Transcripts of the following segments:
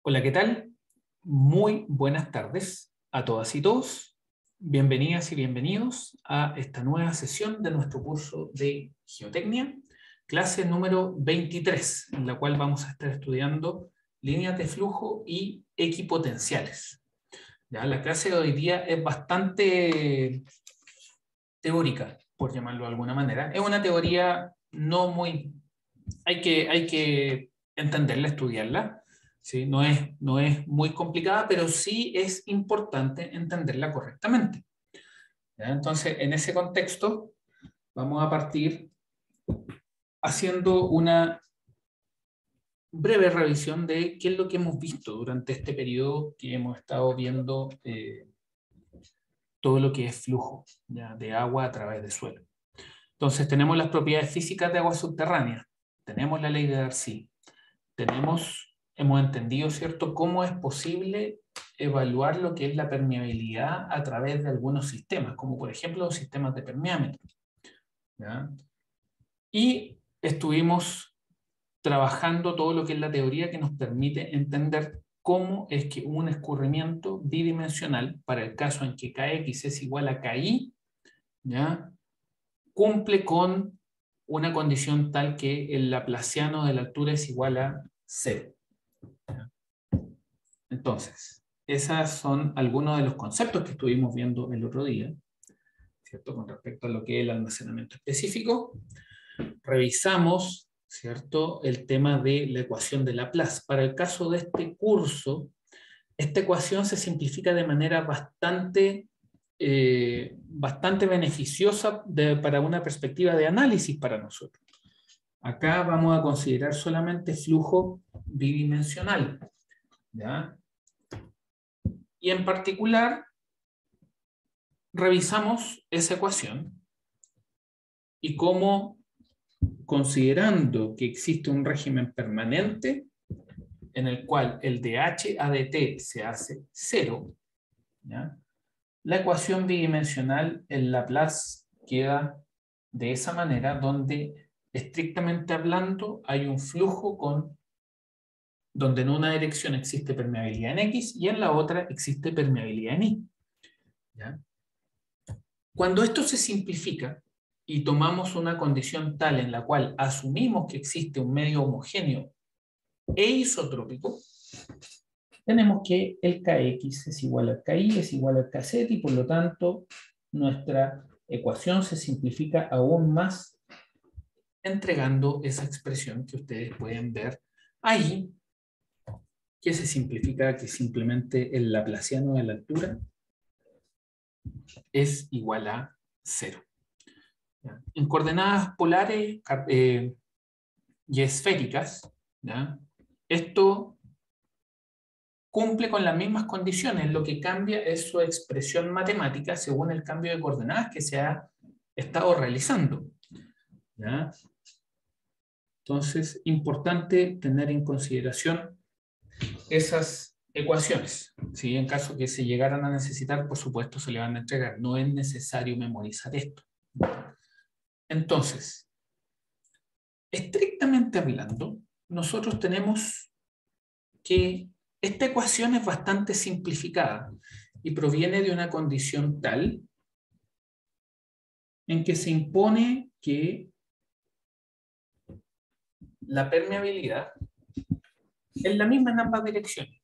Hola, ¿qué tal? Muy buenas tardes a todas y todos. Bienvenidas y bienvenidos a esta nueva sesión de nuestro curso de Geotecnia, clase número 23, en la cual vamos a estar estudiando líneas de flujo y equipotenciales. Ya, la clase de hoy día es bastante teórica, por llamarlo de alguna manera. Es una teoría no muy... hay que entenderla, estudiarla. ¿Sí? No es muy complicada, pero sí es importante entenderla correctamente. ¿Ya? Entonces, en ese contexto, vamos a partir haciendo una breve revisión de qué es lo que hemos visto durante este periodo que hemos estado viendo todo lo que es flujo, ¿ya? De agua a través de suelo. Entonces, tenemos las propiedades físicas de agua subterránea, tenemos la ley de Darcy, hemos entendido, ¿cierto?, cómo es posible evaluar lo que es la permeabilidad a través de algunos sistemas, como por ejemplo los sistemas de permeámetro. ¿Ya? Y estuvimos trabajando todo lo que es la teoría que nos permite entender cómo es que un escurrimiento bidimensional, para el caso en que Kx es igual a Ki, ¿ya?, cumple con una condición tal que el laplaciano de la altura es igual a 0. Entonces, esos son algunos de los conceptos que estuvimos viendo el otro día, ¿cierto? Con respecto a lo que es el almacenamiento específico. Revisamos, ¿cierto?, el tema de la ecuación de Laplace. Para el caso de este curso, esta ecuación se simplifica de manera bastante beneficiosa para una perspectiva de análisis para nosotros. Acá vamos a considerar solamente flujo bidimensional, ¿ya? Y en particular, revisamos esa ecuación y cómo, considerando que existe un régimen permanente en el cual el dH a dt se hace 0, ¿ya?, la ecuación bidimensional, el Laplace, queda de esa manera, donde estrictamente hablando hay un flujo donde en una dirección existe permeabilidad en X y en la otra existe permeabilidad en Y. ¿Ya? Cuando esto se simplifica y tomamos una condición tal en la cual asumimos que existe un medio homogéneo e isotrópico, tenemos que el Kx es igual al Ki es igual al Kz y por lo tanto nuestra ecuación se simplifica aún más, entregando esa expresión que ustedes pueden ver ahí, que se simplifica que simplemente el laplaciano de la altura es igual a 0. ¿Ya? En coordenadas polares y esféricas, ¿ya?, esto cumple con las mismas condiciones. Lo que cambia es su expresión matemática según el cambio de coordenadas que se ha estado realizando. ¿Ya? Entonces, importante tener en consideración esas ecuaciones. ¿Sí? En caso que se llegaran a necesitar, por supuesto, se le van a entregar. No es necesario memorizar esto. Entonces, estrictamente hablando, nosotros tenemos que esta ecuación es bastante simplificada y proviene de una condición tal en que se impone que la permeabilidad es la misma en ambas direcciones.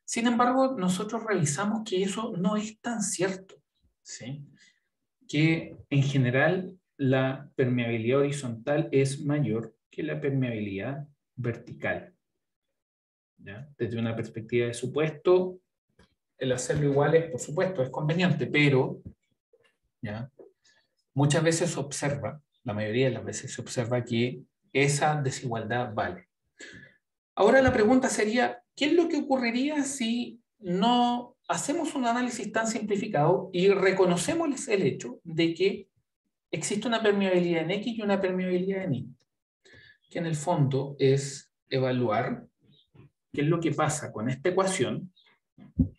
Sin embargo, nosotros revisamos que eso no es tan cierto, ¿sí? Que en general la permeabilidad horizontal es mayor que la permeabilidad vertical. ¿Ya? Desde una perspectiva de supuesto, el hacerlo igual es, por supuesto, es conveniente, pero ¿ya?, muchas veces se observa, la mayoría de las veces se observa que esa desigualdad vale. Ahora la pregunta sería, ¿qué es lo que ocurriría si no hacemos un análisis tan simplificado y reconocemos el hecho de que existe una permeabilidad en X y una permeabilidad en Y? Que en el fondo es evaluar qué es lo que pasa con esta ecuación,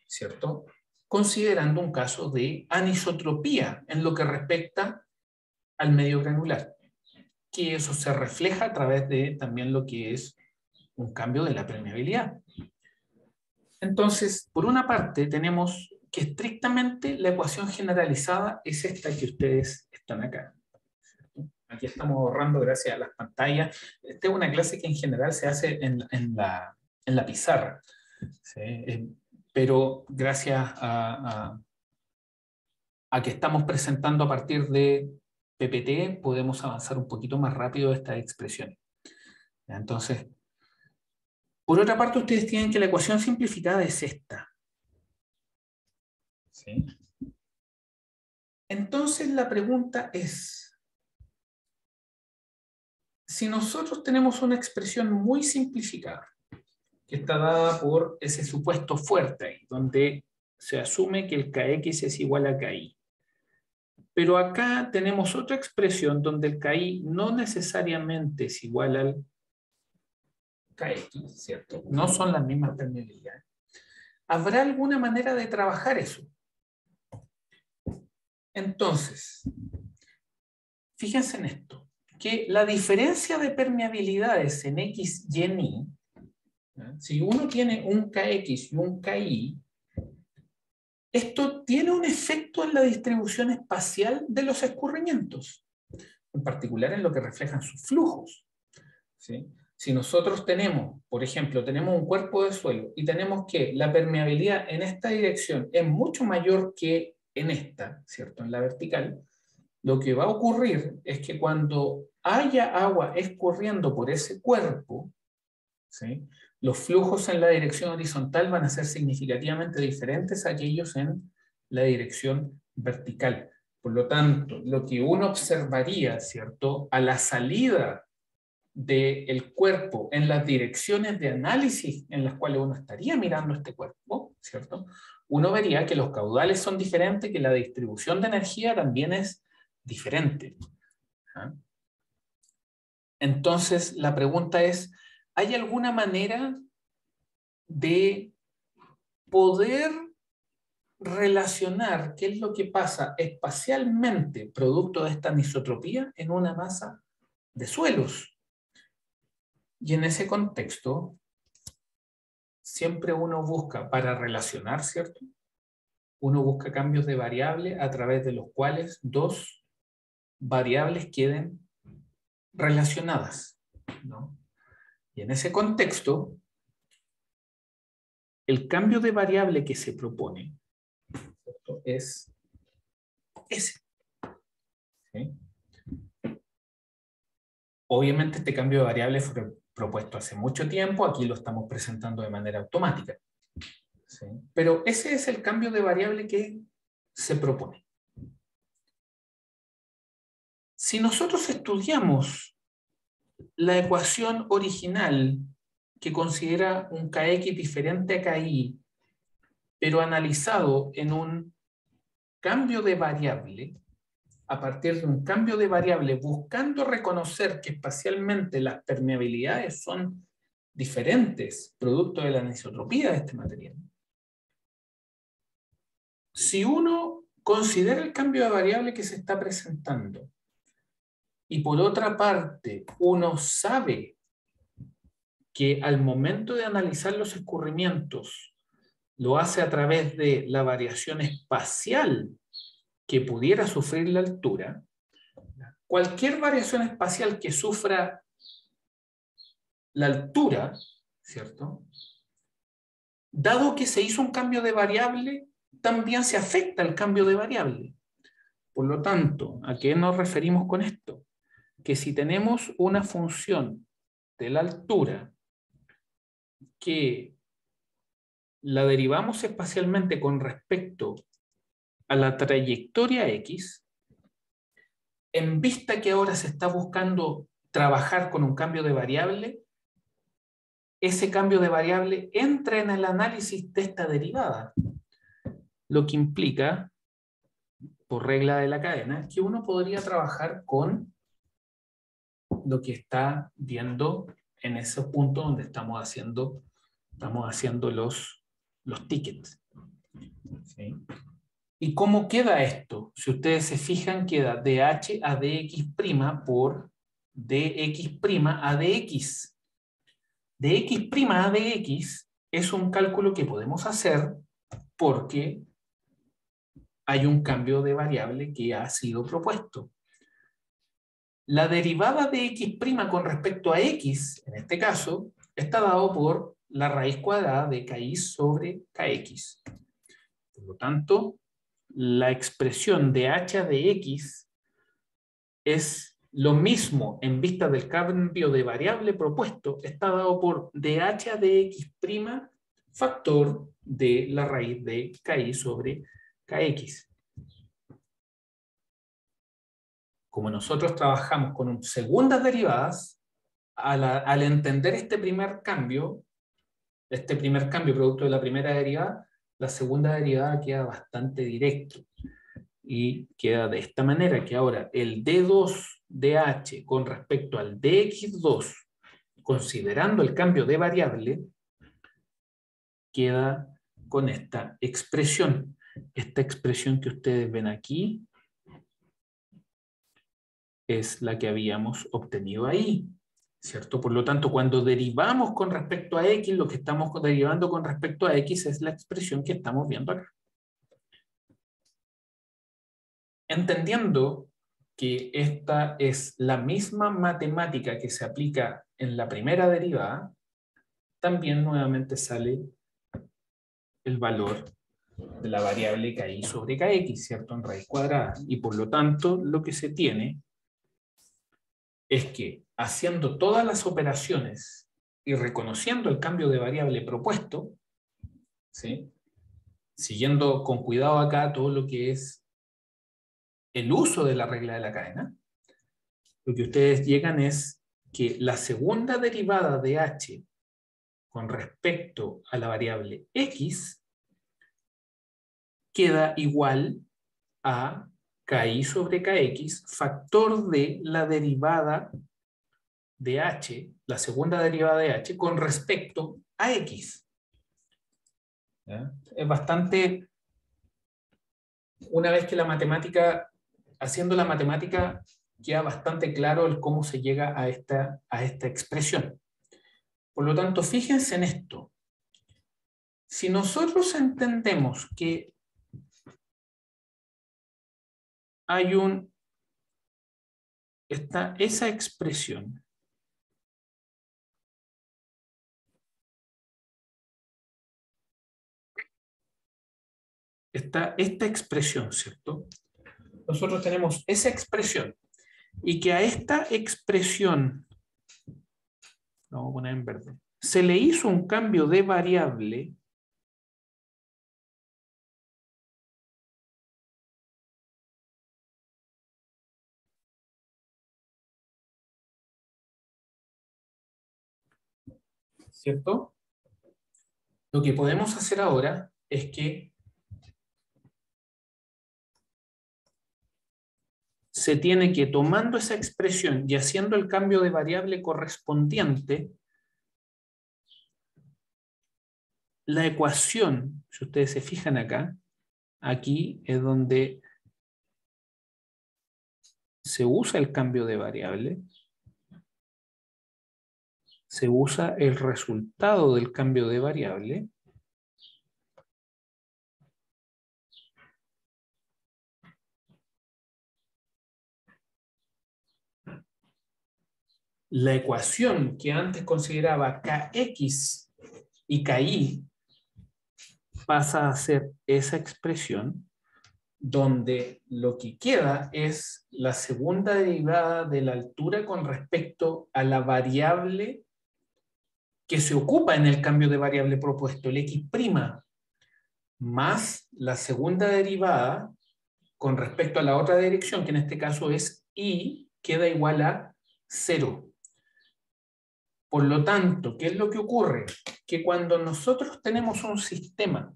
¿cierto?, considerando un caso de anisotropía en lo que respecta al medio granular, que eso se refleja a través de también lo que es un cambio de la permeabilidad. Entonces, por una parte, tenemos que estrictamente la ecuación generalizada es esta que ustedes están acá. Aquí estamos ahorrando gracias a las pantallas. Esta es una clase que en general se hace en la pizarra. ¿Sí? Pero gracias a que estamos presentando a partir de PPT, podemos avanzar un poquito más rápido estas expresiones. Entonces, por otra parte, ustedes tienen que la ecuación simplificada es esta. ¿Sí? Entonces, la pregunta es, si nosotros tenemos una expresión muy simplificada, que está dada por ese supuesto fuerte ahí, donde se asume que el Kx es igual a Ki. Pero acá tenemos otra expresión donde el Ki no necesariamente es igual al Kx, ¿cierto? No son las mismas permeabilidades. ¿Habrá alguna manera de trabajar eso? Entonces, fíjense en esto, que la diferencia de permeabilidades en X y en Y, si uno tiene un Kx y un Ki, esto tiene un efecto en la distribución espacial de los escurrimientos, en particular en lo que reflejan sus flujos. ¿Sí? Si nosotros tenemos, por ejemplo, tenemos un cuerpo de suelo y tenemos que la permeabilidad en esta dirección es mucho mayor que en esta, ¿cierto? En la vertical, lo que va a ocurrir es que cuando haya agua escurriendo por ese cuerpo, ¿sí? Los flujos en la dirección horizontal van a ser significativamente diferentes a aquellos en la dirección vertical. Por lo tanto, lo que uno observaría, ¿cierto? A la salida del cuerpo en las direcciones de análisis en las cuales uno estaría mirando este cuerpo, ¿cierto? Uno vería que los caudales son diferentes, que la distribución de energía también es diferente. ¿Ah? Entonces, la pregunta es, ¿hay alguna manera de poder relacionar qué es lo que pasa espacialmente producto de esta anisotropía en una masa de suelos? Y en ese contexto, siempre uno busca para relacionar, ¿cierto? Uno busca cambios de variable a través de los cuales dos variables queden relacionadas, ¿no? Y en ese contexto, el cambio de variable que se propone, ¿cierto? Es ese. ¿Sí? Obviamente este cambio de variable fue propuesto hace mucho tiempo, aquí lo estamos presentando de manera automática. ¿Sí? Pero ese es el cambio de variable que se propone. Si nosotros estudiamos la ecuación original que considera un Kx diferente a Ki, pero analizado en un cambio de variable, a partir de un cambio de variable, buscando reconocer que espacialmente las permeabilidades son diferentes, producto de la anisotropía de este material. Si uno considera el cambio de variable que se está presentando, y por otra parte, uno sabe que al momento de analizar los escurrimientos, lo hace a través de la variación espacial que pudiera sufrir la altura, cualquier variación espacial que sufra la altura, ¿cierto? Dado que se hizo un cambio de variable, también se afecta el cambio de variable. Por lo tanto, ¿a qué nos referimos con esto? Que si tenemos una función de la altura que la derivamos espacialmente con respecto a la trayectoria X, en vista que ahora se está buscando trabajar con un cambio de variable, ese cambio de variable entra en el análisis de esta derivada, lo que implica, por regla de la cadena, que uno podría trabajar con lo que está viendo en ese punto donde estamos haciendo los tickets. ¿Sí? ¿Y cómo queda esto? Si ustedes se fijan, queda dh a dx' por dx' a dx. de x' a de x es un cálculo que podemos hacer porque hay un cambio de variable que ha sido propuesto. La derivada de x' con respecto a x, en este caso, está dado por la raíz cuadrada de KI sobre KX. Por lo tanto, la expresión de h de x es lo mismo en vista del cambio de variable propuesto, está dado por dh de x' factor de la raíz de KI sobre KX. Como nosotros trabajamos con segundas derivadas, al entender este primer cambio producto de la primera derivada, la segunda derivada queda bastante directo. Y queda de esta manera, que ahora el d2 de h con respecto al dx2, considerando el cambio de variable, queda con esta expresión. Esta expresión que ustedes ven aquí es la que habíamos obtenido ahí, ¿cierto? Por lo tanto, cuando derivamos con respecto a x, lo que estamos derivando con respecto a x es la expresión que estamos viendo acá. Entendiendo que esta es la misma matemática que se aplica en la primera derivada, también nuevamente sale el valor de la variable KI sobre KX, ¿cierto? En raíz cuadrada. Y por lo tanto, lo que se tiene es que haciendo todas las operaciones y reconociendo el cambio de variable propuesto, ¿sí? Siguiendo con cuidado acá todo lo que es el uso de la regla de la cadena, lo que ustedes llegan es que la segunda derivada de h con respecto a la variable x queda igual a KI sobre KX, factor de la derivada de h, la segunda derivada de h, con respecto a x. ¿Ya? Es bastante, una vez que haciendo la matemática, queda bastante claro el cómo se llega a esta expresión. Por lo tanto, fíjense en esto. Si nosotros entendemos que hay está esa expresión, está esta expresión, ¿cierto? Nosotros tenemos esa expresión y que a esta expresión, lo vamos a poner en verde, se le hizo un cambio de variable ¿cierto? Lo que podemos hacer ahora es que se tiene que, tomando esa expresión y haciendo el cambio de variable correspondiente, la ecuación, si ustedes se fijan acá, aquí es donde se usa el cambio de variable, se usa el resultado del cambio de variable, la ecuación que antes consideraba Kx y Ki pasa a ser esa expresión donde lo que queda es la segunda derivada de la altura con respecto a la variable que se ocupa en el cambio de variable propuesto, el x', más la segunda derivada con respecto a la otra dirección, que en este caso es y, queda igual a 0. Por lo tanto, ¿qué es lo que ocurre? Que cuando nosotros tenemos un sistema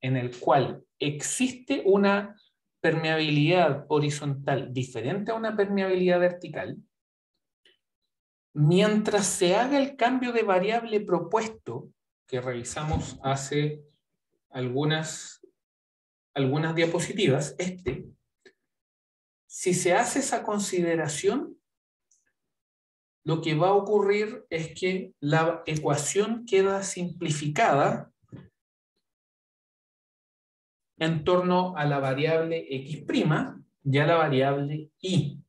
en el cual existe una permeabilidad horizontal diferente a una permeabilidad vertical, mientras se haga el cambio de variable propuesto, que revisamos hace algunas diapositivas, si se hace esa consideración, lo que va a ocurrir es que la ecuación queda simplificada en torno a la variable x' y a la variable y.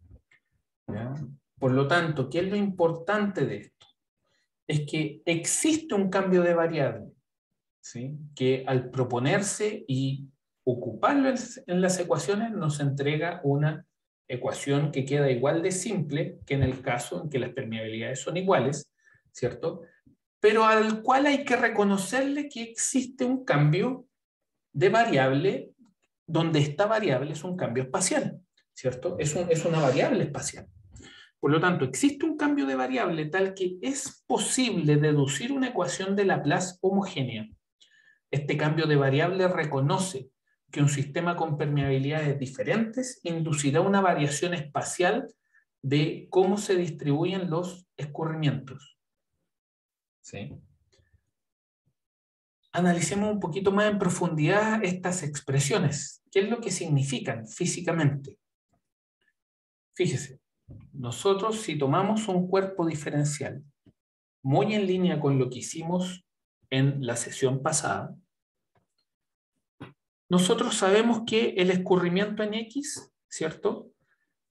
¿Ya? Por lo tanto, ¿qué es lo importante de esto? Es que existe un cambio de variable, ¿sí? Que al proponerse y ocuparlo en las ecuaciones nos entrega una ecuación que queda igual de simple que en el caso en que las permeabilidades son iguales, ¿cierto? Pero al cual hay que reconocerle que existe un cambio de variable donde esta variable es un cambio espacial, ¿cierto? Es una variable espacial. Por lo tanto, existe un cambio de variable tal que es posible deducir una ecuación de Laplace homogénea. Este cambio de variable reconoce que un sistema con permeabilidades diferentes inducirá una variación espacial de cómo se distribuyen los escurrimientos. ¿Sí? Analicemos un poquito más en profundidad estas expresiones. ¿Qué es lo que significan físicamente? Fíjese, nosotros si tomamos un cuerpo diferencial, muy en línea con lo que hicimos en la sesión pasada, nosotros sabemos que el escurrimiento en X, ¿cierto?,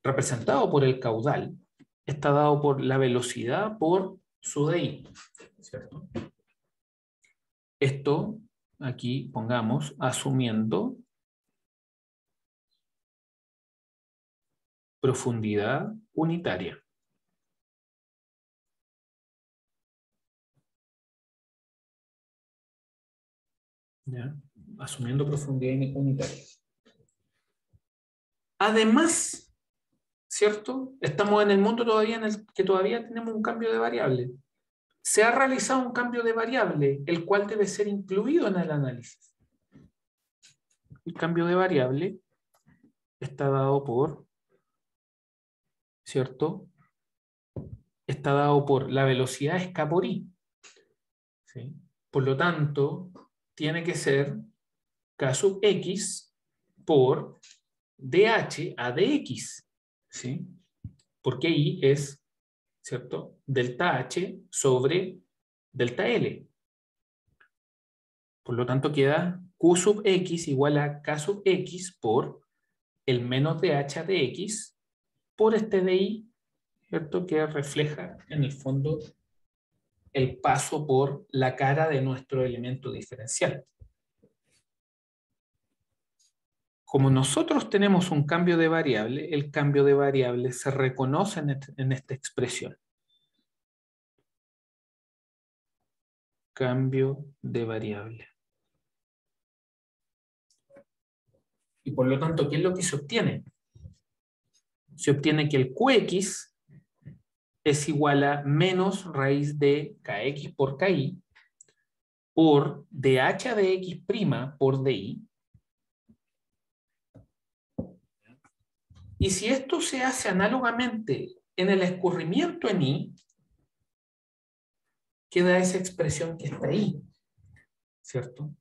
representado por el caudal, está dado por la velocidad por su DI, ¿cierto? Esto, aquí pongamos, asumiendo profundidad unitaria. ¿Ya? Asumiendo profundidad unitaria. Además, ¿cierto? Estamos en el mundo todavía en el que todavía tenemos un cambio de variable. Se ha realizado un cambio de variable, el cual debe ser incluido en el análisis. El cambio de variable está dado por, ¿cierto? Está dado por la velocidad esca por i. ¿Sí? Por lo tanto, tiene que ser k sub x por dh a dx. ¿Sí? Porque i es, ¿cierto?, delta h sobre delta L. Por lo tanto queda Q sub X igual a K sub X por el menos DH de X por este DI, ¿cierto?, que refleja en el fondo el paso por la cara de nuestro elemento diferencial. Como nosotros tenemos un cambio de variable, el cambio de variable se reconoce en esta expresión. Cambio de variable. Y por lo tanto, ¿qué es lo que se obtiene? Se obtiene que el Qx es igual a menos raíz de kx por ki por dh de x' por di. Y si esto se hace análogamente en el escurrimiento en i, queda esa expresión que está ahí, ¿cierto?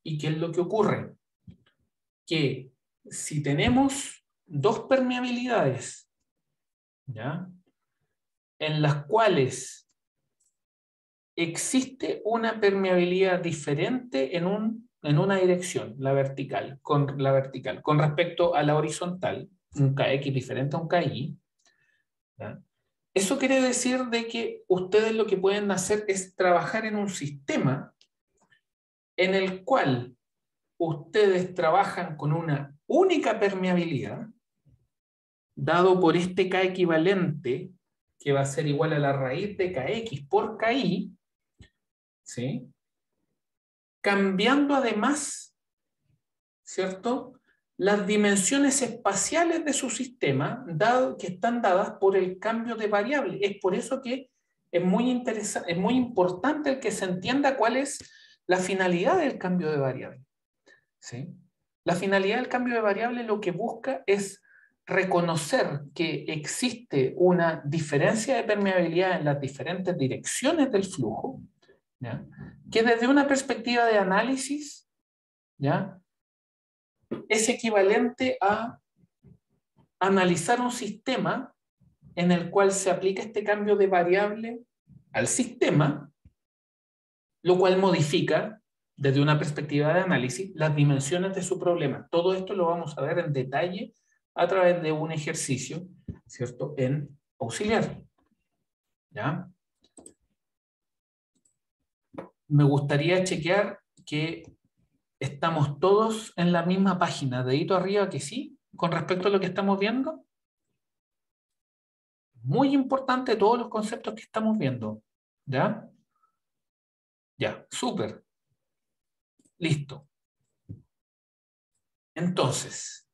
¿Y qué es lo que ocurre? Que si tenemos dos permeabilidades, ¿ya?, en las cuales existe una permeabilidad diferente en una dirección, la vertical, con respecto a la horizontal, un kx diferente a un ki, ¿ya? Eso quiere decir de que ustedes lo que pueden hacer es trabajar en un sistema en el cual ustedes trabajan con una única permeabilidad, dado por este K equivalente, que va a ser igual a la raíz de Kx por Ki, ¿sí?, cambiando además, ¿cierto?, las dimensiones espaciales de su sistema, que están dadas por el cambio de variable. Es por eso que es muy importante el que se entienda cuál es la finalidad del cambio de variable, ¿sí? La finalidad del cambio de variable lo que busca es reconocer que existe una diferencia de permeabilidad en las diferentes direcciones del flujo, ¿ya?, que desde una perspectiva de análisis, ¿ya?, es equivalente a analizar un sistema en el cual se aplica este cambio de variable al sistema, lo cual modifica, desde una perspectiva de análisis, las dimensiones de su problema. Todo esto lo vamos a ver en detalle a través de un ejercicio, ¿cierto?, en auxiliar. ¿Ya? Me gustaría chequear que estamos todos en la misma página. Dedito arriba que sí, con respecto a lo que estamos viendo. Muy importante todos los conceptos que estamos viendo. ¿Ya? Ya, súper. Listo. Entonces,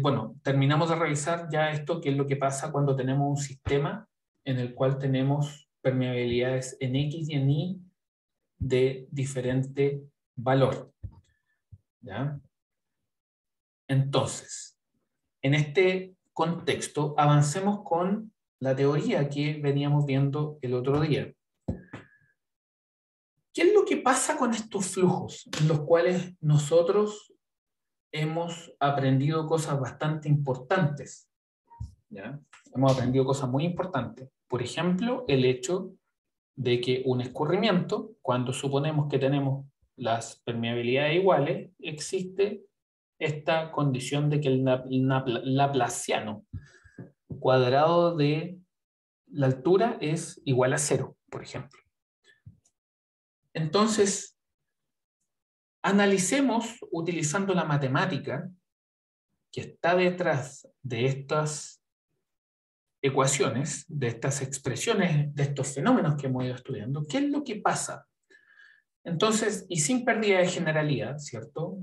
bueno, terminamos de revisar ya esto, que es lo que pasa cuando tenemos un sistema en el cual tenemos permeabilidades en X y en Y de diferente valor. ¿Ya? Entonces, en este contexto, avancemos con la teoría que veníamos viendo el otro día. ¿Qué es lo que pasa con estos flujos en los cuales nosotros hemos aprendido cosas bastante importantes? ¿Ya? Hemos aprendido cosas muy importantes. Por ejemplo, el hecho de que un escurrimiento, cuando suponemos que tenemos las permeabilidades iguales, existe esta condición de que el laplaciano cuadrado de la altura es igual a 0, por ejemplo. Entonces, analicemos utilizando la matemática que está detrás de estas ecuaciones, de estas expresiones, de estos fenómenos que hemos ido estudiando. ¿Qué es lo que pasa? Entonces, y sin pérdida de generalidad, ¿cierto?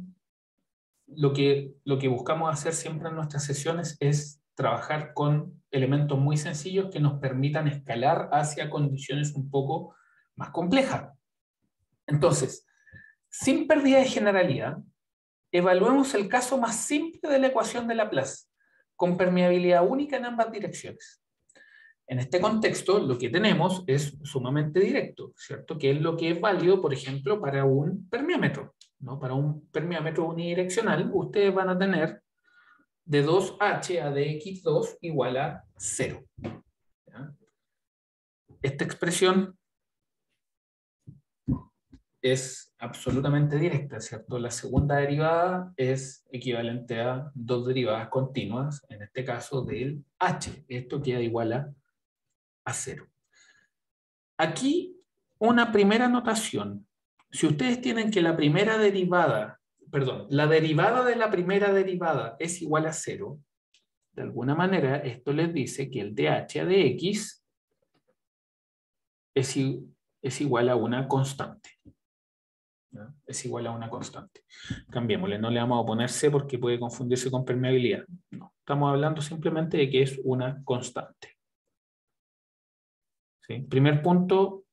Lo que buscamos hacer siempre en nuestras sesiones es trabajar con elementos muy sencillos que nos permitan escalar hacia condiciones un poco más complejas. Entonces, sin pérdida de generalidad, evaluemos el caso más simple de la ecuación de Laplace, con permeabilidad única en ambas direcciones. En este contexto, lo que tenemos es sumamente directo, ¿cierto? Que es lo que es válido, por ejemplo, para un permeámetro, ¿no? Para un permeámetro unidireccional, ustedes van a tener de 2h a dx2 igual a 0. ¿Ya? Esta expresión es absolutamente directa, ¿cierto? La segunda derivada es equivalente a 2 derivadas continuas, en este caso del h. Esto queda igual a 0. Aquí una primera notación. Si ustedes tienen que la primera derivada, perdón, la derivada de la primera derivada es igual a 0, de alguna manera esto les dice que el dh a dx es igual a una constante. ¿No? Es igual a una constante. Cambiémosle, no le vamos a poner C porque puede confundirse con permeabilidad. No, estamos hablando simplemente de que es una constante. ¿Sí? Primer punto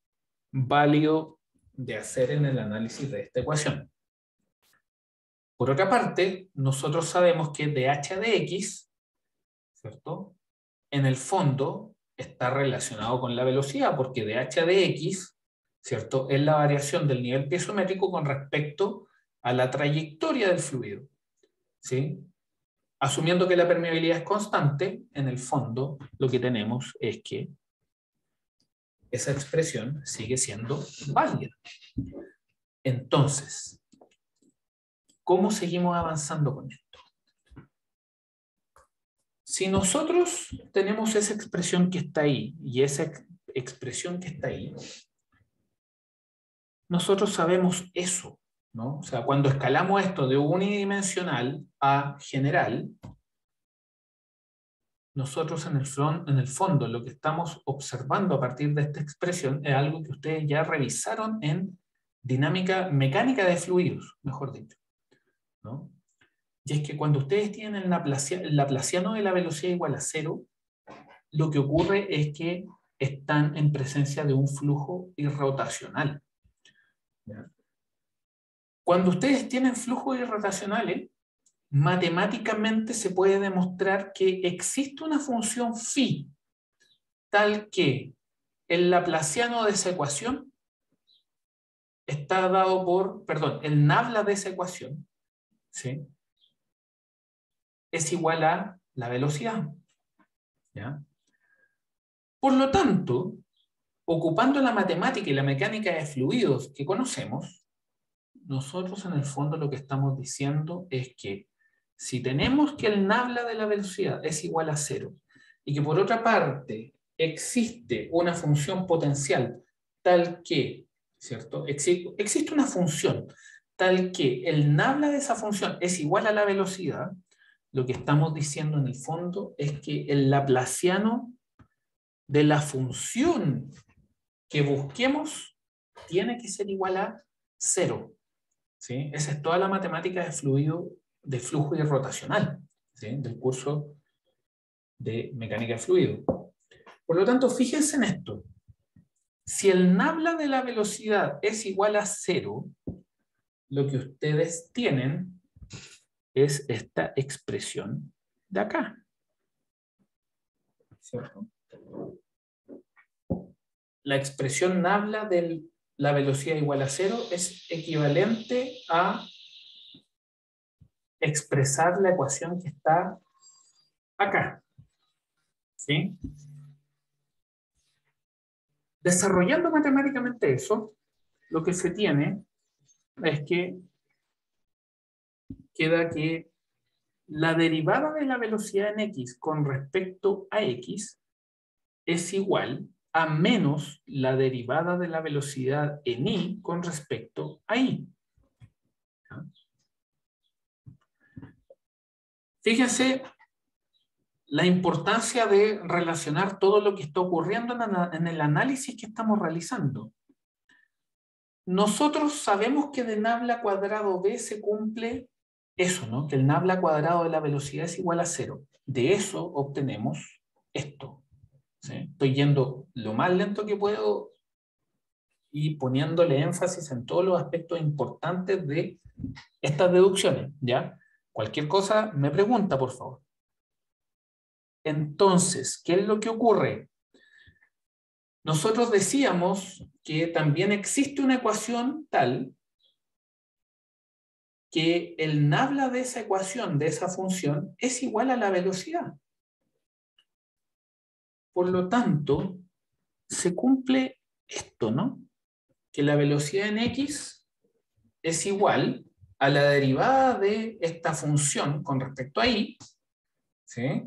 válido de hacer en el análisis de esta ecuación. Por otra parte, nosotros sabemos que dh a dx, ¿cierto?, en el fondo está relacionado con la velocidad, porque dh a dx, ¿cierto?, es la variación del nivel piezométrico con respecto a la trayectoria del fluido. ¿Sí? Asumiendo que la permeabilidad es constante, en el fondo lo que tenemos es que esa expresión sigue siendo válida. Entonces, ¿cómo seguimos avanzando con esto? Si nosotros tenemos esa expresión que está ahí, y esa expresión que está ahí, nosotros sabemos eso, ¿no? O sea, cuando escalamos esto de unidimensional a general, nosotros en el fondo lo que estamos observando a partir de esta expresión es algo que ustedes ya revisaron en dinámica mecánica de fluidos, mejor dicho, ¿no? Y es que cuando ustedes tienen el laplaciano de la velocidad igual a 0, lo que ocurre es que están en presencia de un flujo irrotacional. ¿Ya? Cuando ustedes tienen flujos irrotacionales, matemáticamente se puede demostrar que existe una función phi, tal que el laplaciano de esa ecuación está dado por, perdón, el nabla de esa ecuación, ¿sí?, es igual a la velocidad. ¿Ya? Por lo tanto, ocupando la matemática y la mecánica de fluidos que conocemos, nosotros en el fondo lo que estamos diciendo es que si tenemos que el nabla de la velocidad es igual a 0 y que por otra parte existe una función potencial tal que, ¿cierto? Existe una función tal que el nabla de esa función es igual a la velocidad, lo que estamos diciendo en el fondo es que el laplaciano de la función que busquemos tiene que ser igual a 0. ¿Sí? Esa es toda la matemática de fluido, de flujo irrotacional, ¿sí? Del curso de mecánica de fluido. Por lo tanto, fíjense en esto. Si el nabla de la velocidad es igual a 0, lo que ustedes tienen es esta expresión de acá. ¿Cierto? La expresión nabla de la velocidad igual a 0 es equivalente a expresar la ecuación que está acá. ¿Sí? Desarrollando matemáticamente eso, lo que se tiene es que queda que la derivada de la velocidad en x con respecto a x es igual a menos la derivada de la velocidad en y con respecto a y. Fíjense la importancia de relacionar todo lo que está ocurriendo en el análisis que estamos realizando. Nosotros sabemos que de nabla cuadrado b se cumple eso, ¿no? Que el nabla cuadrado de la velocidad es igual a 0. De eso obtenemos esto. ¿Sí? Estoy yendo lo más lento que puedo y poniéndole énfasis en todos los aspectos importantes de estas deducciones, ¿ya? Cualquier cosa me pregunta, por favor. Entonces, ¿qué es lo que ocurre? Nosotros decíamos que también existe una ecuación tal que el nabla de esa ecuación, de esa función, es igual a la velocidad. Por lo tanto, se cumple esto, ¿no? Que la velocidad en x es igual a la derivada de esta función con respecto a y, ¿sí?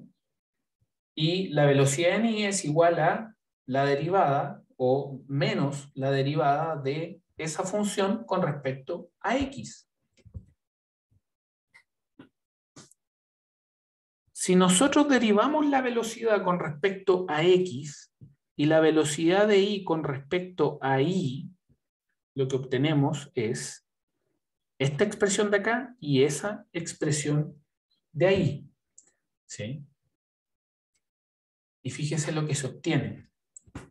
Y la velocidad en y es igual a la derivada o menos la derivada de esa función con respecto a x. Si nosotros derivamos la velocidad con respecto a x y la velocidad de y con respecto a y, lo que obtenemos es esta expresión de acá y esa expresión de ahí. ¿Sí? Y fíjense lo que se obtiene.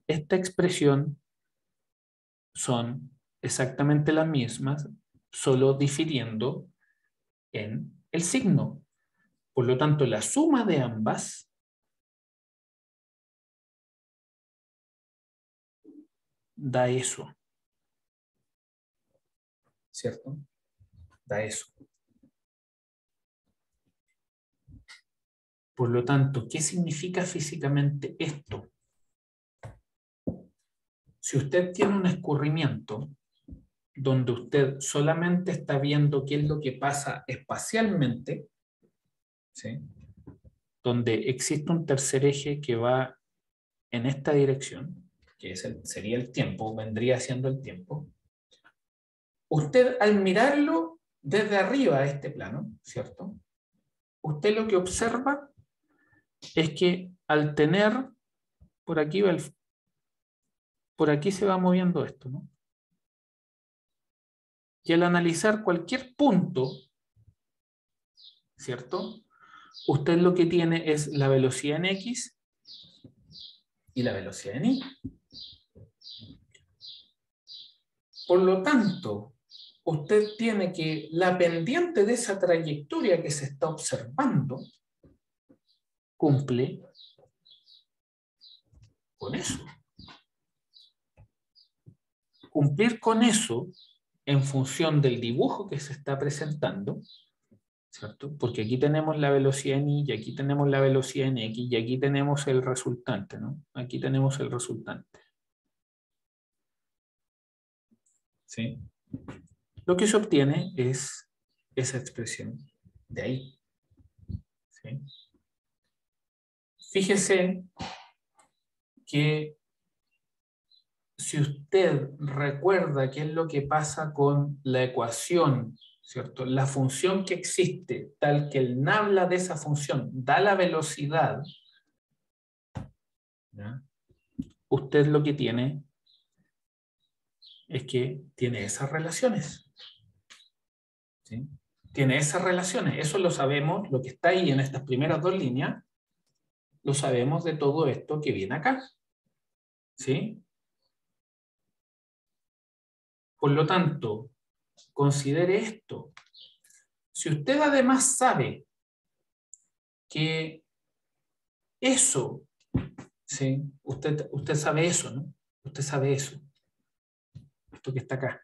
Esta expresión son exactamente las mismas, solo difiriendo en el signo. Por lo tanto, la suma de ambas da eso. ¿Cierto? Da eso. Por lo tanto, ¿qué significa físicamente esto? Si usted tiene un escurrimiento donde usted solamente está viendo qué es lo que pasa espacialmente, ¿sí? Donde existe un tercer eje que va en esta dirección, que sería el tiempo, vendría siendo el tiempo, usted al mirarlo desde arriba a este plano, ¿cierto? Usted lo que observa es que al tener, por aquí se va moviendo esto, ¿no? Y al analizar cualquier punto, ¿cierto? Usted lo que tiene es la velocidad en x y la velocidad en y. Por lo tanto, usted tiene que la pendiente de esa trayectoria que se está observando cumple con eso. Cumplir con eso en función del dibujo que se está presentando ¿cierto? Porque aquí tenemos la velocidad en y aquí tenemos la velocidad en x y aquí tenemos el resultante, ¿no? Aquí tenemos el resultante. ¿Sí? Lo que se obtiene es esa expresión de ahí. ¿Sí? Fíjese que si usted recuerda qué es lo que pasa con la ecuación, ¿cierto? La función que existe, tal que el nabla de esa función da la velocidad, ¿ya? Usted lo que tiene es que tiene esas relaciones. ¿Sí? Tiene esas relaciones. Eso lo sabemos, lo que está ahí en estas primeras dos líneas, lo sabemos de todo esto que viene acá. ¿Sí? Por lo tanto, considere esto. Si usted además sabe que eso, ¿sí? Usted sabe eso, ¿no? Usted sabe eso. Esto que está acá.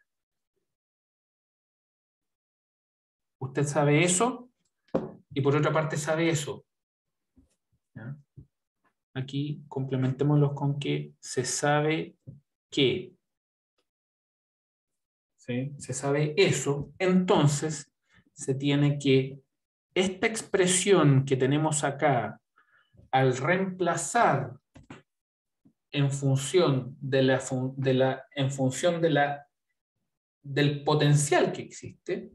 Usted sabe eso y por otra parte sabe eso. ¿Ya? Aquí complementémoslo con que se sabe que. ¿Sí? Se sabe eso, entonces se tiene que esta expresión que tenemos acá, al reemplazar en función del potencial que existe,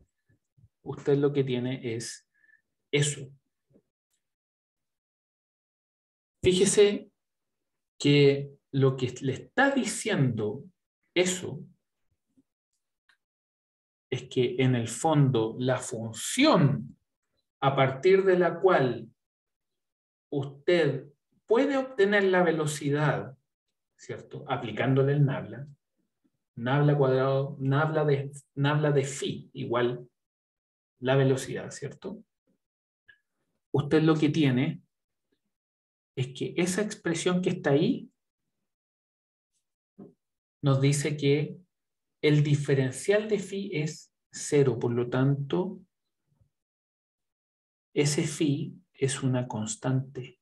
usted lo que tiene es eso. Fíjese que lo que le está diciendo eso es que en el fondo la función a partir de la cual usted puede obtener la velocidad, ¿cierto? Aplicándole el nabla. Nabla cuadrado, nabla de phi igual la velocidad, ¿cierto? Usted lo que tiene es que esa expresión que está ahí nos dice que el diferencial de phi es 0, por lo tanto, ese phi es una constante.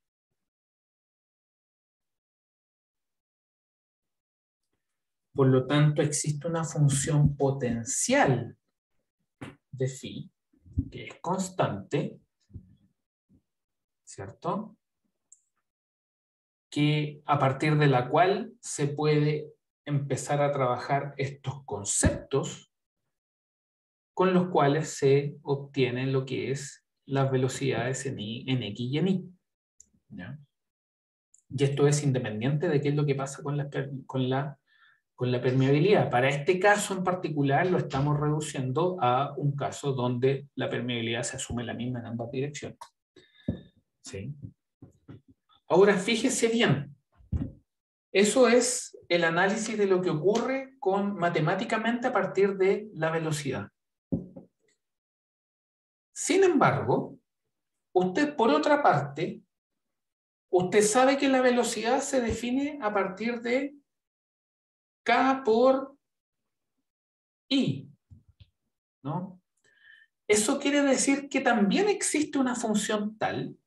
Por lo tanto, existe una función potencial de phi, que es constante, ¿cierto? Que a partir de la cual se puede empezar a trabajar estos conceptos con los cuales se obtienen lo que es las velocidades en X y en Y. ¿Ya? Y esto es independiente de qué es lo que pasa con la permeabilidad. Para este caso en particular lo estamos reduciendo a un caso donde la permeabilidad se asume la misma en ambas direcciones. ¿Sí? Ahora fíjese bien, eso es el análisis de lo que ocurre matemáticamente a partir de la velocidad. Sin embargo, usted por otra parte, usted sabe que la velocidad se define a partir de K por I, ¿no? Eso quiere decir que también existe una función tal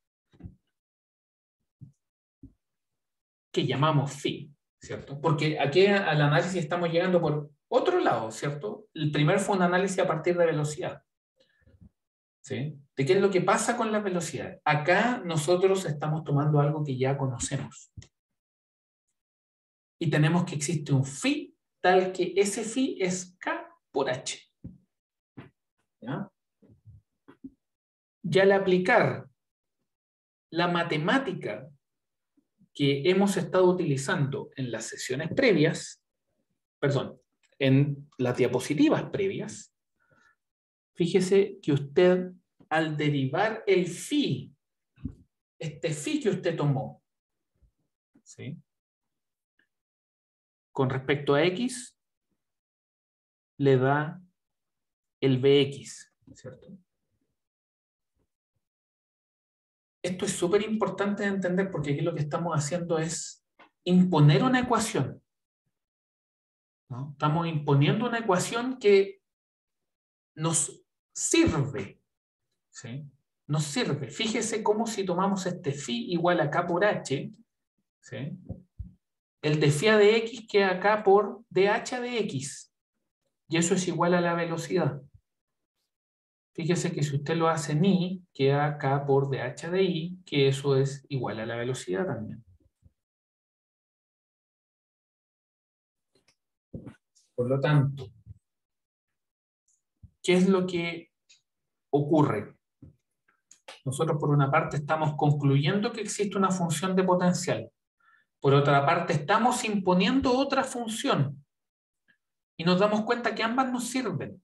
que llamamos phi, ¿cierto? Porque aquí al análisis estamos llegando por otro lado, ¿cierto? El primer fue un análisis a partir de velocidad. ¿Sí? ¿De qué es lo que pasa con la velocidad? Acá nosotros estamos tomando algo que ya conocemos. Y tenemos que existe un phi tal que ese phi es K por H. ¿Ya? Y al aplicar la matemática que hemos estado utilizando en las sesiones previas, perdón, en las diapositivas previas, fíjese que usted al derivar el phi, este phi que usted tomó, ¿sí? Con respecto a X, le da el Bx, ¿cierto? Esto es súper importante de entender porque aquí lo que estamos haciendo es imponer una ecuación, ¿no? Estamos imponiendo una ecuación que nos sirve, ¿sí? Nos sirve. Fíjese cómo si tomamos este phi igual a k por h, ¿sí? El de phi a de x queda acá por dh de x. Y eso es igual a la velocidad. Fíjese que si usted lo hace en i, queda acá por dh de i, que eso es igual a la velocidad también. Por lo tanto, ¿qué es lo que ocurre? Nosotros por una parte estamos concluyendo que existe una función de potencial. Por otra parte estamos imponiendo otra función. Y nos damos cuenta que ambas nos sirven.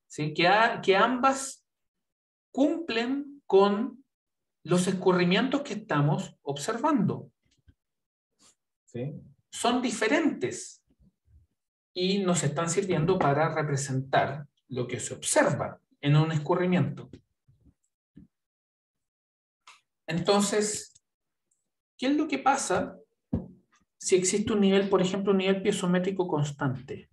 ¿Sí? Que ambas cumplen con los escurrimientos que estamos observando. ¿Sí? Son diferentes y nos están sirviendo para representar lo que se observa en un escurrimiento. Entonces, ¿qué es lo que pasa si existe un nivel, por ejemplo, un nivel piezométrico constante?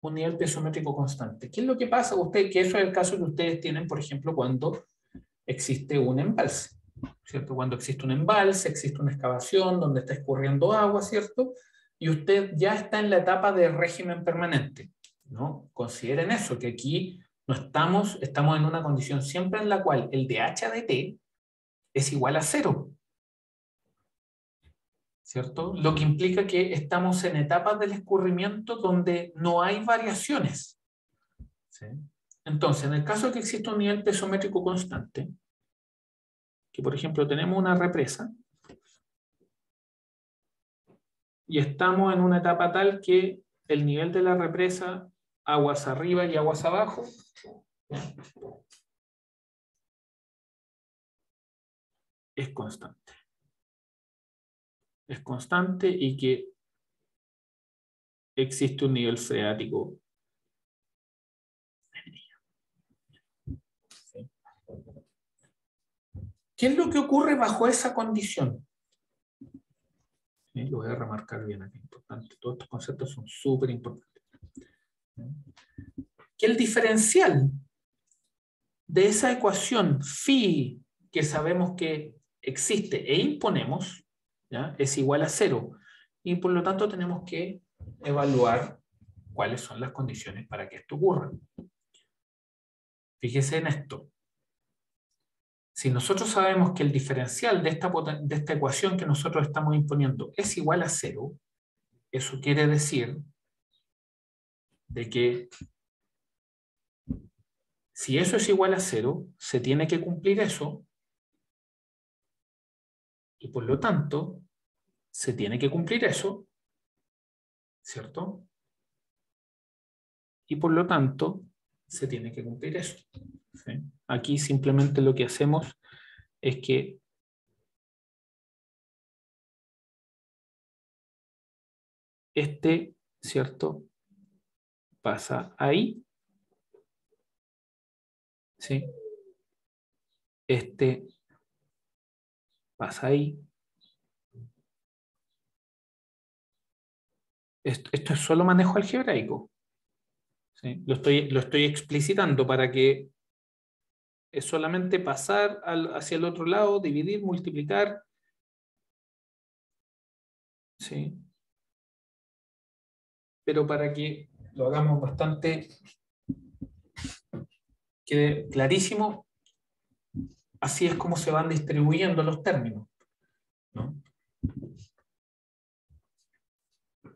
Un nivel piezométrico constante. ¿Qué es lo que pasa? Que eso es el caso que ustedes tienen, por ejemplo, cuando existe un embalse, ¿cierto? Cuando existe un embalse, existe una excavación donde está escurriendo agua, ¿cierto? Y usted ya está en la etapa de régimen permanente, ¿no? Consideren eso, que aquí no estamos en una condición siempre en la cual el dH de t es igual a 0, ¿cierto? Lo que implica que estamos en etapas del escurrimiento donde no hay variaciones, ¿sí? Entonces, en el caso de que exista un nivel piezométrico constante, que por ejemplo tenemos una represa, y estamos en una etapa tal que el nivel de la represa, aguas arriba y aguas abajo, es constante. Es constante y que existe un nivel freático. ¿Qué es lo que ocurre bajo esa condición? Lo voy a remarcar bien aquí, importante. Todos estos conceptos son súper importantes. Que el diferencial de esa ecuación phi que sabemos que existe e imponemos, ¿ya? Es igual a 0. Y por lo tanto tenemos que evaluar cuáles son las condiciones para que esto ocurra. Fíjese en esto. Si nosotros sabemos que el diferencial de esta ecuación que nosotros estamos imponiendo es igual a 0, eso quiere decir de que si eso es igual a 0, se tiene que cumplir eso, y por lo tanto, se tiene que cumplir eso, ¿cierto? Y por lo tanto, se tiene que cumplir eso, ¿sí? Aquí simplemente lo que hacemos es que ¿cierto? Pasa ahí, ¿sí? Pasa ahí. Esto es solo manejo algebraico, ¿sí? Lo estoy explicitando para que es solamente pasar hacia el otro lado, dividir, multiplicar, ¿sí? Pero para que lo hagamos bastante, quede clarísimo, así es como se van distribuyendo los términos, ¿no?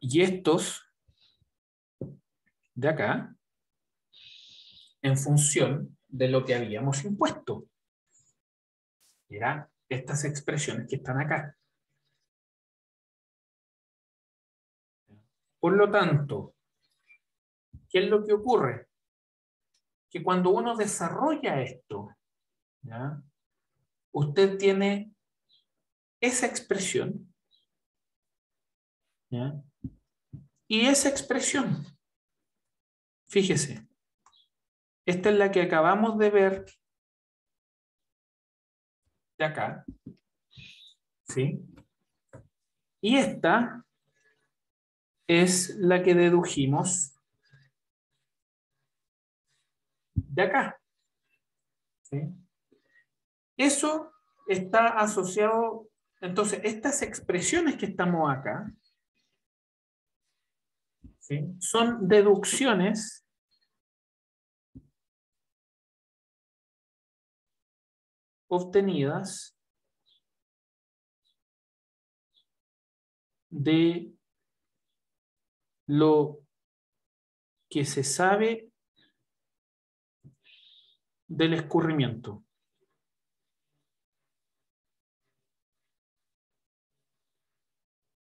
Y estos de acá, en función de lo que habíamos impuesto. Eran estas expresiones que están acá. Por lo tanto, ¿qué es lo que ocurre? Que cuando uno desarrolla esto, ¿ya? Usted tiene esa expresión, ¿ya? Y esa expresión, fíjese, esta es la que acabamos de ver de acá, ¿sí? Y esta es la que dedujimos de acá. ¿sí? Eso está asociado, entonces, estas expresiones que estamos acá, ¿sí? Son deducciones obtenidas de lo que se sabe del escurrimiento.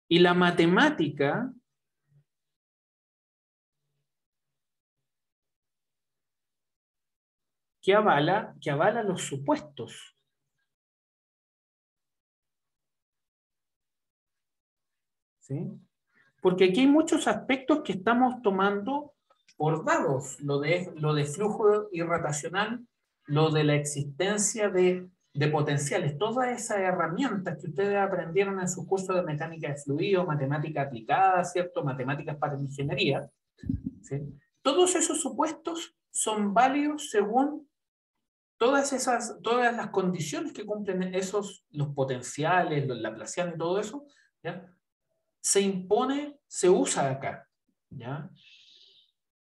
Y la matemática que avala los supuestos. ¿Sí? Porque aquí hay muchos aspectos que estamos tomando por dados. Lo de flujo irrotacional, lo de la existencia de potenciales, todas esas herramientas que ustedes aprendieron en su curso de mecánica de fluidos, matemática aplicada, ¿cierto? Matemáticas para ingeniería. ¿Sí? Todos esos supuestos son válidos según todas las condiciones que cumplen los potenciales, los laplacianos y todo eso, ¿ya? Se impone, se usa acá, ¿ya?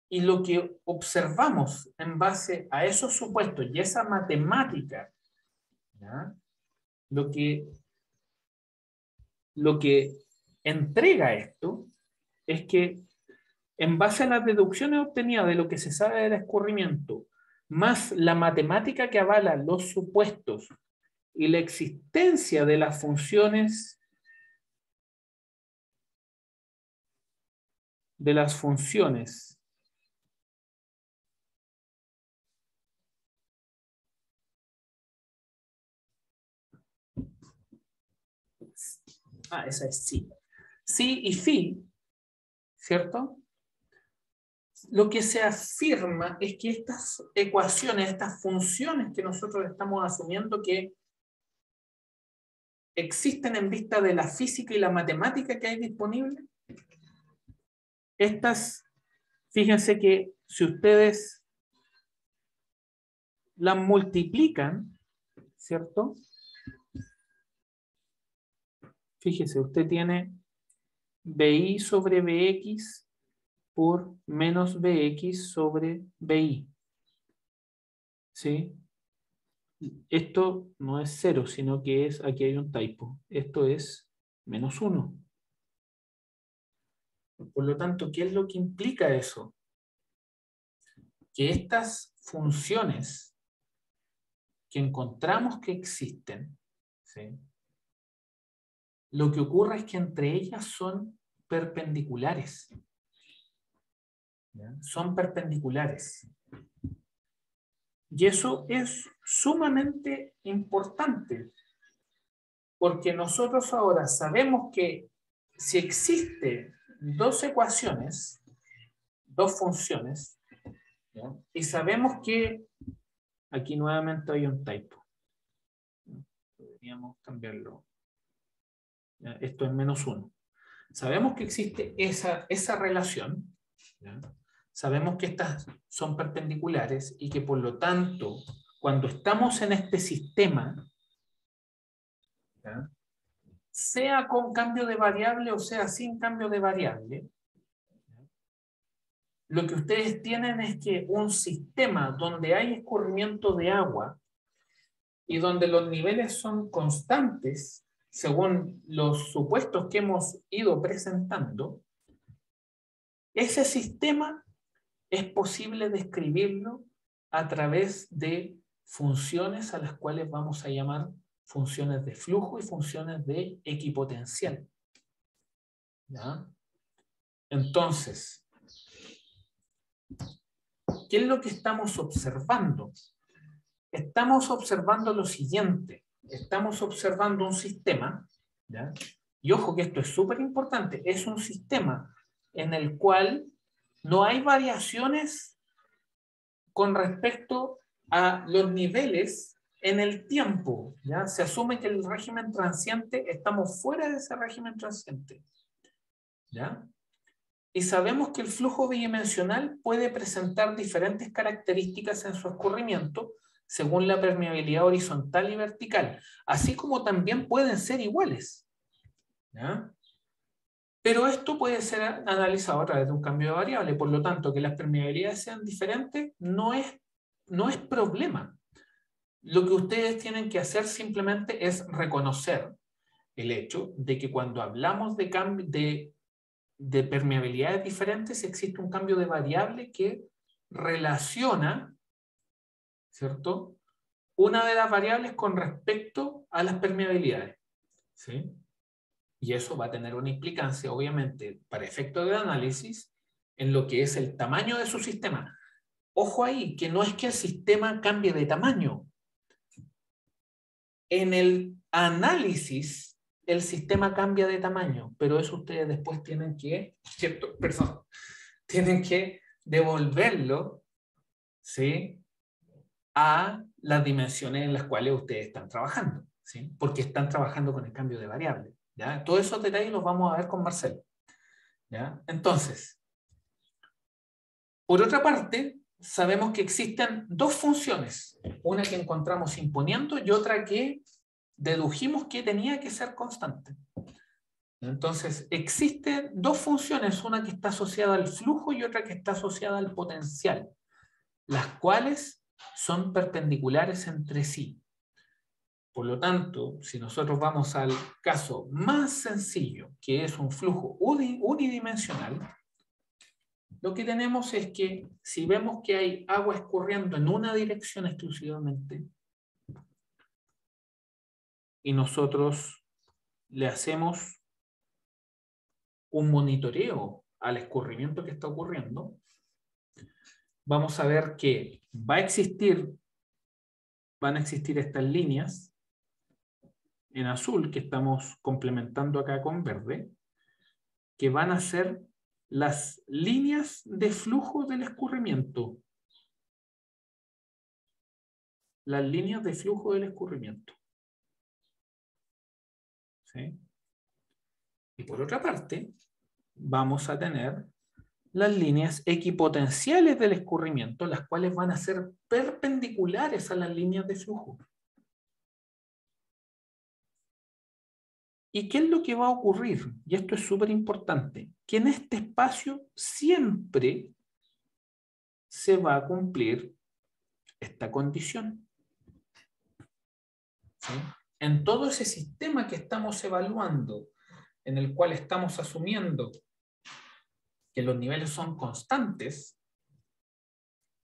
Y lo que observamos en base a esos supuestos y esa matemática, ¿ya? Lo que entrega esto es que en base a las deducciones obtenidas de lo que se sabe del escurrimiento, más la matemática que avala los supuestos y la existencia de las funciones esa es sí. Sí y phi, ¿cierto? Lo que se afirma es que estas ecuaciones, estas funciones que nosotros estamos asumiendo que existen en vista de la física y la matemática que hay disponible, estas, fíjense que si ustedes las multiplican, ¿cierto? Fíjese, usted tiene BI sobre BX por menos BX sobre BI. ¿Sí? Esto no es 0, sino que es, aquí hay un typo. Esto es menos 1. Por lo tanto, ¿qué es lo que implica eso? Que estas funciones que encontramos que existen, ¿sí? Lo que ocurre es que entre ellas son perpendiculares. ¿Ya? Son perpendiculares. Y eso es sumamente importante, porque nosotros ahora sabemos que si existe dos ecuaciones, dos funciones, ¿ya? Y sabemos que aquí nuevamente hay un typo. Deberíamos cambiarlo. ¿Ya? Esto es menos 1. Sabemos que existe esa relación, ¿ya? Sabemos que estas son perpendiculares y que por lo tanto, cuando estamos en este sistema, ¿ya? Sea con cambio de variable o sea sin cambio de variable, lo que ustedes tienen es que un sistema donde hay escurrimiento de agua y donde los niveles son constantes, según los supuestos que hemos ido presentando, ese sistema es posible describirlo a través de funciones a las cuales vamos a llamar funciones de flujo y funciones de equipotencial. ¿Ya? Entonces, ¿qué es lo que estamos observando? Estamos observando lo siguiente. Estamos observando un sistema, ¿ya? Y ojo que esto es súper importante, es un sistema en el cual no hay variaciones con respecto a los niveles en el tiempo, ¿ya? Se asume que el régimen transiente, estamos fuera de ese régimen transiente, ¿ya? Y sabemos que el flujo bidimensional puede presentar diferentes características en su escurrimiento según la permeabilidad horizontal y vertical, así como también pueden ser iguales. ¿Ya? Pero esto puede ser analizado a través de un cambio de variable, por lo tanto, que las permeabilidades sean diferentes no es problema. Lo que ustedes tienen que hacer simplemente es reconocer el hecho de que cuando hablamos de permeabilidades diferentes existe un cambio de variable que relaciona, ¿cierto?, una de las variables con respecto a las permeabilidades, ¿sí? Y eso va a tener una implicancia, obviamente, para efectos de análisis, en lo que es el tamaño de su sistema. Ojo ahí, que no es que el sistema cambie de tamaño. En el análisis, el sistema cambia de tamaño, pero eso ustedes después tienen que, ¿cierto? Perdón, tienen que devolverlo, ¿sí?, a las dimensiones en las cuales ustedes están trabajando, ¿sí? Porque están trabajando con el cambio de variable, ¿ya? Todos esos detalles los vamos a ver con Marcelo, ¿ya? Entonces, por otra parte, sabemos que existen dos funciones, una que encontramos imponiendo y otra que dedujimos que tenía que ser constante. Entonces, existen dos funciones, una que está asociada al flujo y otra que está asociada al potencial, las cuales son perpendiculares entre sí. Por lo tanto, si nosotros vamos al caso más sencillo, que es un flujo unidimensional, lo que tenemos es que si vemos que hay agua escurriendo en una dirección exclusivamente y nosotros le hacemos un monitoreo al escurrimiento que está ocurriendo, vamos a ver que van a existir estas líneas en azul que estamos complementando acá con verde, que van a ser las líneas de flujo del escurrimiento. Las líneas de flujo del escurrimiento. ¿Sí? Y por otra parte, vamos a tener las líneas equipotenciales del escurrimiento, las cuales van a ser perpendiculares a las líneas de flujo. ¿Y qué es lo que va a ocurrir? Y esto es súper importante, que en este espacio siempre se va a cumplir esta condición. ¿Sí? En todo ese sistema que estamos evaluando, en el cual estamos asumiendo que los niveles son constantes,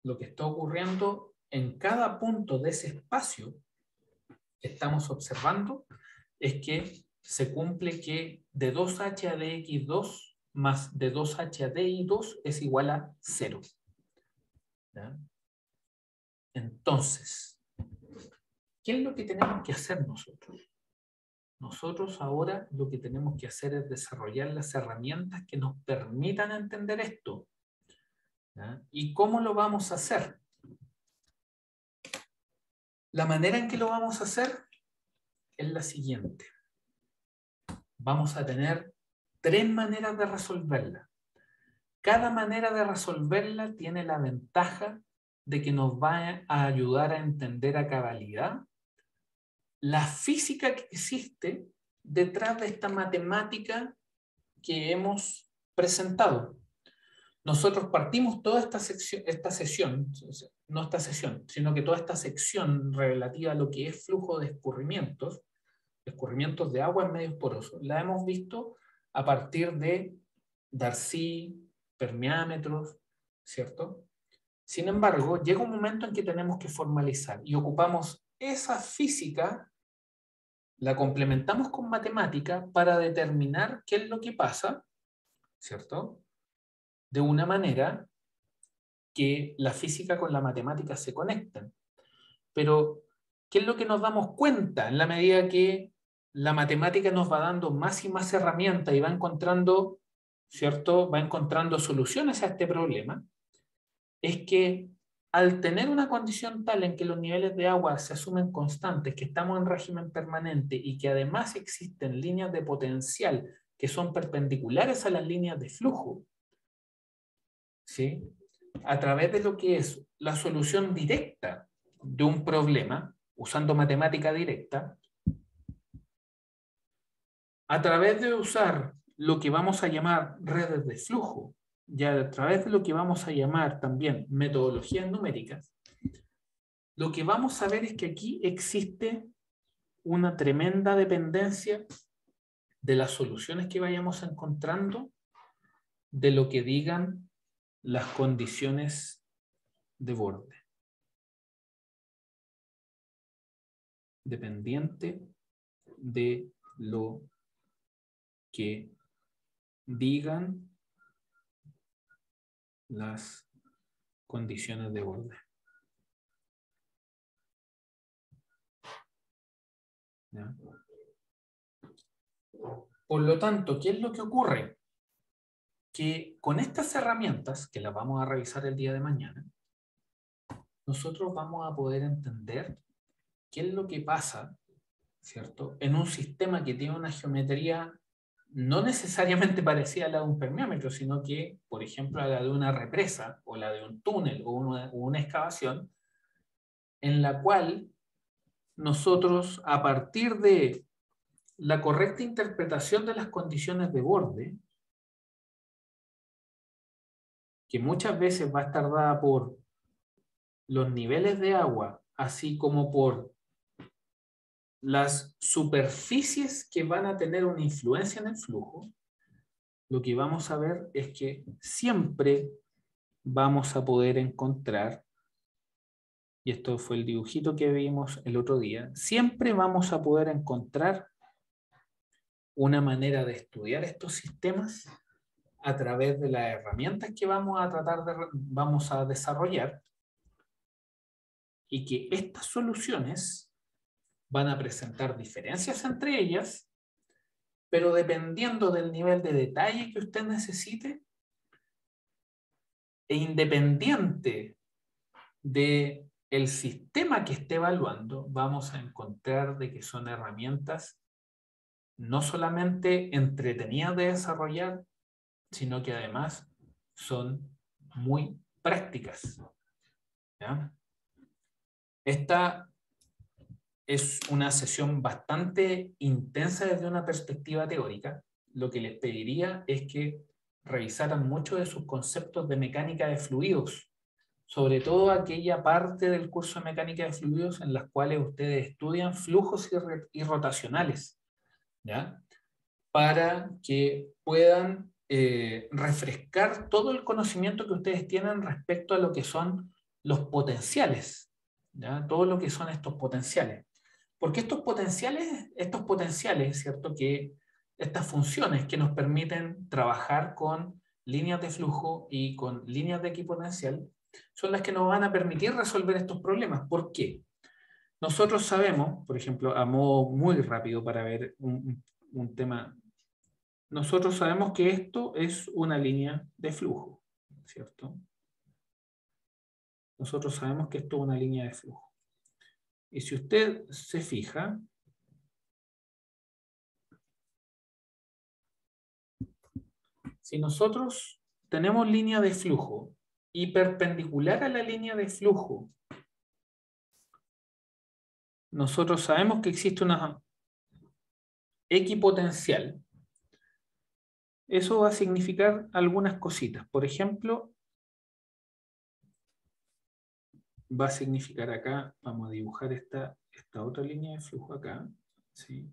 lo que está ocurriendo en cada punto de ese espacio que estamos observando es que se cumple que de 2h a dx2 más de 2h a dy2 es igual a 0. ¿Ya? Entonces, ¿qué es lo que tenemos que hacer nosotros? Nosotros ahora lo que tenemos que hacer es desarrollar las herramientas que nos permitan entender esto. ¿Ya? ¿Y cómo lo vamos a hacer? La manera en que lo vamos a hacer es la siguiente. Vamos a tener 3 maneras de resolverla. Cada manera de resolverla tiene la ventaja de que nos va a ayudar a entender a cabalidad la física que existe detrás de esta matemática que hemos presentado. Nosotros partimos toda esta sesión, no esta sesión, sino que toda esta sección relativa a lo que es flujo de escurrimientos de agua en medios porosos, la hemos visto a partir de Darcy, permeámetros, ¿cierto? Sin embargo, llega un momento en que tenemos que formalizar y ocupamos esa física, la complementamos con matemática para determinar qué es lo que pasa, ¿cierto? De una manera que la física con la matemática se conectan. Pero, ¿qué es lo que nos damos cuenta en la medida que la matemática nos va dando más y más herramientas y va encontrando, ¿cierto? Va encontrando soluciones a este problema? Es que al tener una condición tal en que los niveles de agua se asumen constantes, que estamos en régimen permanente y que además existen líneas de potencial que son perpendiculares a las líneas de flujo, ¿sí? A través de lo que es la solución directa de un problema, usando matemática directa, a través de usar lo que vamos a llamar redes de flujo, y a través de lo que vamos a llamar también metodologías numéricas, lo que vamos a ver es que aquí existe una tremenda dependencia de las soluciones que vayamos encontrando de lo que digan las condiciones de borde. Dependiente de lo que digan las condiciones de borde. ¿Ya? Por lo tanto, ¿qué es lo que ocurre? Que con estas herramientas, que las vamos a revisar el día de mañana, nosotros vamos a poder entender qué es lo que pasa, ¿cierto?, en un sistema que tiene una geometría no necesariamente parecida a la de un permeómetro, sino que, por ejemplo, a la de una represa, o la de un túnel, o una excavación, en la cual nosotros, a partir de la correcta interpretación de las condiciones de borde, que muchas veces va a estar dada por los niveles de agua, así como por las superficies que van a tener una influencia en el flujo, lo que vamos a ver es que siempre vamos a poder encontrar, y esto fue el dibujito que vimos el otro día, siempre vamos a poder encontrar una manera de estudiar estos sistemas a través de las herramientas que vamos a desarrollar, y que estas soluciones van a presentar diferencias entre ellas, pero dependiendo del nivel de detalle que usted necesite, e independiente del sistema que esté evaluando, vamos a encontrar de que son herramientas no solamente entretenidas de desarrollar, sino que además son muy prácticas. ¿Ya? Esta es una sesión bastante intensa desde una perspectiva teórica. Lo que les pediría es que revisaran muchos de sus conceptos de mecánica de fluidos, sobre todo aquella parte del curso de mecánica de fluidos en las cuales ustedes estudian flujos y rotacionales, ¿ya?, para que puedan refrescar todo el conocimiento que ustedes tienen respecto a lo que son los potenciales, ¿ya? Todo lo que son estos potenciales. Porque estos potenciales, ¿cierto?, que estas funciones que nos permiten trabajar con líneas de flujo y con líneas de equipotencial, son las que nos van a permitir resolver estos problemas. ¿Por qué? Nosotros sabemos, por ejemplo, a modo muy rápido para ver un tema, nosotros sabemos que esto es una línea de flujo, ¿cierto? Nosotros sabemos que esto es una línea de flujo. Y si usted se fija, si nosotros tenemos línea de flujo y perpendicular a la línea de flujo, nosotros sabemos que existe una equipotencial. Eso va a significar algunas cositas. Por ejemplo, va a significar acá, vamos a dibujar esta otra línea de flujo acá, ¿sí?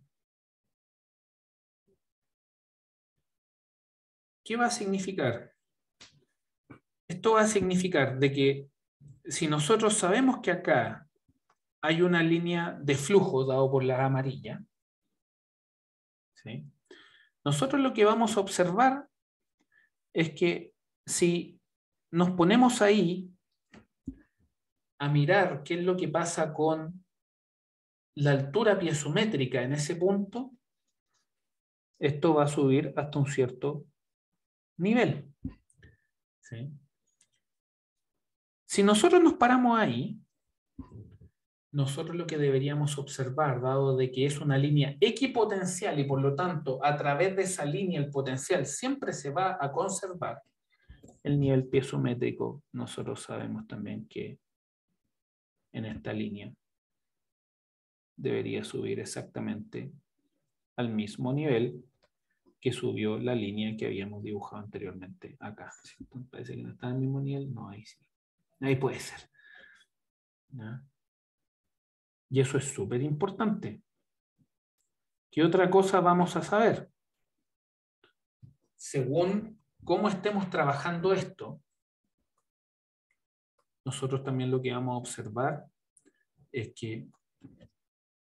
¿Qué va a significar? Esto va a significar de que si nosotros sabemos que acá hay una línea de flujo dado por la amarilla, ¿sí?, nosotros lo que vamos a observar es que si nos ponemos ahí a mirar qué es lo que pasa con la altura piezométrica en ese punto, esto va a subir hasta un cierto nivel, ¿sí? Si nosotros nos paramos ahí, nosotros lo que deberíamos observar, dado de que es una línea equipotencial y por lo tanto a través de esa línea el potencial siempre se va a conservar, el nivel piezométrico nosotros sabemos también que en esta línea debería subir exactamente al mismo nivel que subió la línea que habíamos dibujado anteriormente acá. ¿Cierto? Parece que no está al mismo nivel. No, ahí sí. Ahí puede ser. ¿Ya? Y eso es súper importante. ¿Qué otra cosa vamos a saber? Según cómo estemos trabajando esto, nosotros también lo que vamos a observar es que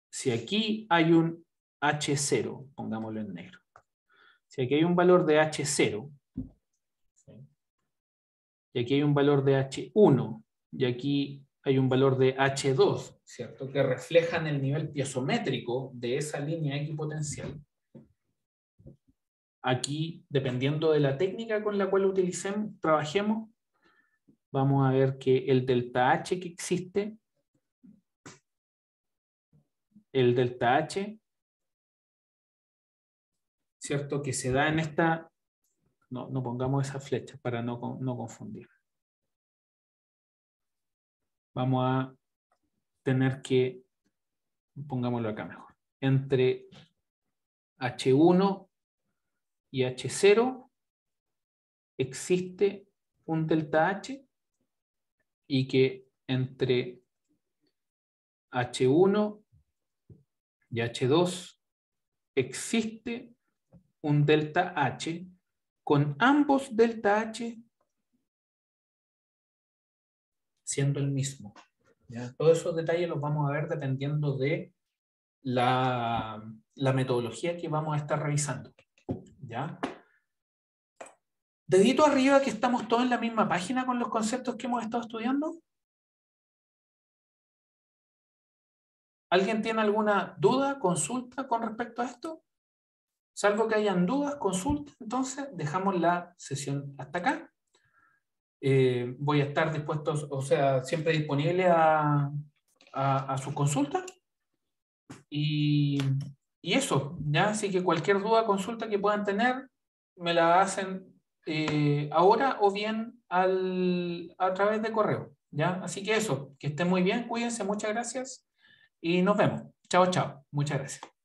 si aquí hay un H0, pongámoslo en negro, si aquí hay un valor de H0, ¿sí? Y aquí hay un valor de H1, y aquí hay un valor de H2, ¿cierto? Que reflejan el nivel piezométrico de esa línea equipotencial. Aquí, dependiendo de la técnica con la cual trabajemos, vamos a ver que el delta H que existe, el delta H, ¿cierto? Que se da en esta, no pongamos esa flecha para no confundir. Vamos a tener que, pongámoslo acá mejor, entre H1 y H0 existe un delta H y que entre H1 y H2 existe un delta H con ambos delta H siendo el mismo. ¿Ya? Todos esos detalles los vamos a ver dependiendo de la metodología que vamos a estar revisando. ¿Ya? Dedito arriba que estamos todos en la misma página con los conceptos que hemos estado estudiando. ¿Alguien tiene alguna duda, consulta con respecto a esto? Salvo que hayan dudas, consultas, entonces dejamos la sesión hasta acá. Voy a estar dispuesto, o sea, siempre disponible a sus consultas. Y eso, ¿ya? Así que cualquier duda, consulta que puedan tener, me la hacen ahora o bien a través de correo, ¿ya? Así que eso, que estén muy bien, cuídense, muchas gracias y nos vemos. Chao, chao. Muchas gracias.